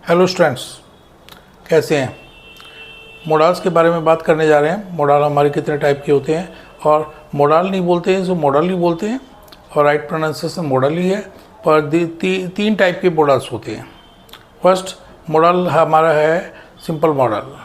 Hello students, कैसे हैं। Modals के बारे में बात करने जा रहे हैं। मोडाल हमारे कितने टाइप के होते हैं और मोडाल नहीं बोलते हैं, सो मोडल ही बोलते हैं और राइट प्रोनाउंसिएशन मोडल ही है। पर तीन टाइप के मोडाल्स होते हैं। फर्स्ट मोडल हमारा है simple model.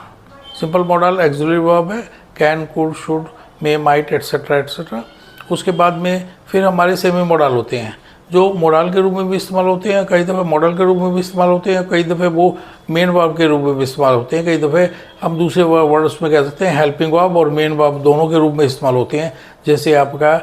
Simple model auxiliary verb है, can, could, should, may, might, etcetera etcetera. उसके बाद में फिर हमारे सेमी मोडल होते हैं जो मोडल के रूप में भी इस्तेमाल होते हैं, कई दफ़े मॉडल के रूप में भी इस्तेमाल होते हैं, कई दफ़े वो मेन वर्ब के रूप में भी इस्तेमाल होते हैं, कई दफ़े हम दूसरे वर्ड उसमें कह सकते हैं हेल्पिंग वर्ब और मेन वर्ब दोनों के रूप में इस्तेमाल होते हैं। जैसे आपका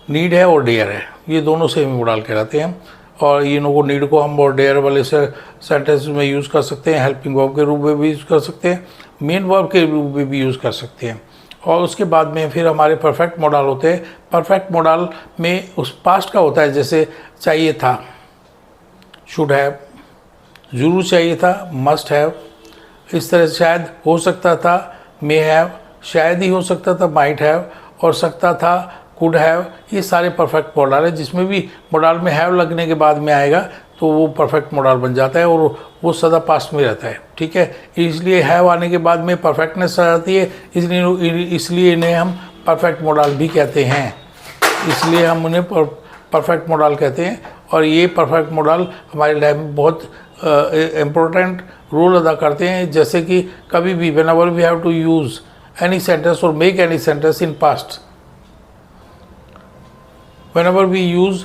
नीड है और डेयर है, ये दोनों सेमी मोडल कहलाते हैं। और इन को नीड को हम और डेयर वाले सेंटेंस में यूज़ कर सकते हैं, हेल्पिंग वर्ब के रूप में भी यूज़ कर सकते हैं, मेन वर्ब के रूप में भी यूज़ कर सकते हैं। और उसके बाद में फिर हमारे परफेक्ट मॉडल होते हैं। परफेक्ट मॉडल में उस पास्ट का होता है, जैसे चाहिए था, शुड हैव, ज़रूर चाहिए था, मस्ट हैव। इस तरह से शायद हो सकता था, मे हैव, शायद ही हो सकता था, माइट हैव, और सकता था, कुड हैव। ये सारे परफेक्ट मॉडल है। जिसमें भी मॉडल में हैव लगने के बाद में आएगा तो वो परफेक्ट मॉडल बन जाता है और वो सदा पास्ट में रहता है। ठीक है, इसलिए हैव आने के बाद में परफेक्टनेस आ जाती है, इसलिए इन्हें हम परफेक्ट मॉडल भी कहते हैं। इसलिए हम उन्हें परफेक्ट मॉडल कहते हैं। और ये परफेक्ट मॉडल हमारी लाइफ में बहुत इम्पोर्टेंट रोल अदा करते हैं। जैसे कि कभी भी whenever we have to use any sentence और make any sentence in past, whenever we use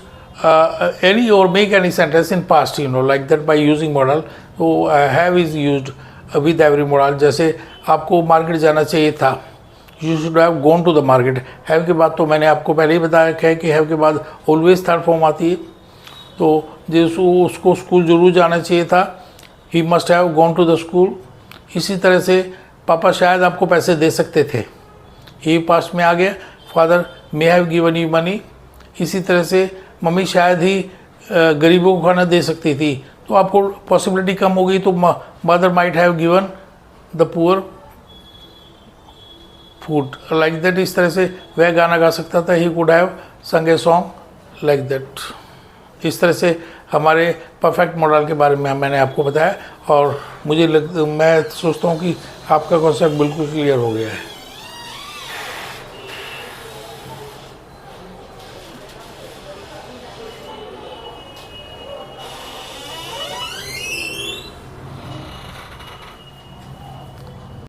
any or make any sentence in past, like that by using modal. तो have is used with every modal. जैसे आपको market जाना चाहिए था, you should have gone to the market. have के बाद तो मैंने आपको पहले ही बताया है कि have के बाद always थर्ड फॉर्म आती है। तो जिसको उसको स्कूल जरूर जाना चाहिए था, he must have gone to the school. इसी तरह से पापा शायद आपको पैसे दे सकते थे, he पास्ट में आ गया। Father may have given you money. इसी तरह से मम्मी शायद ही गरीबों को खाना दे सकती थी, तो आपको पॉसिबिलिटी कम हो गई, तो mother might have given the poor food, like that. इस तरह से वह गाना गा सकता था, ही कुड हैव संग ए सॉन्ग लाइक दैट। इस तरह से हमारे परफेक्ट मॉडल के बारे में मैंने आपको बताया और मैं सोचता हूँ कि आपका कॉन्सेप्ट बिल्कुल क्लियर हो गया है।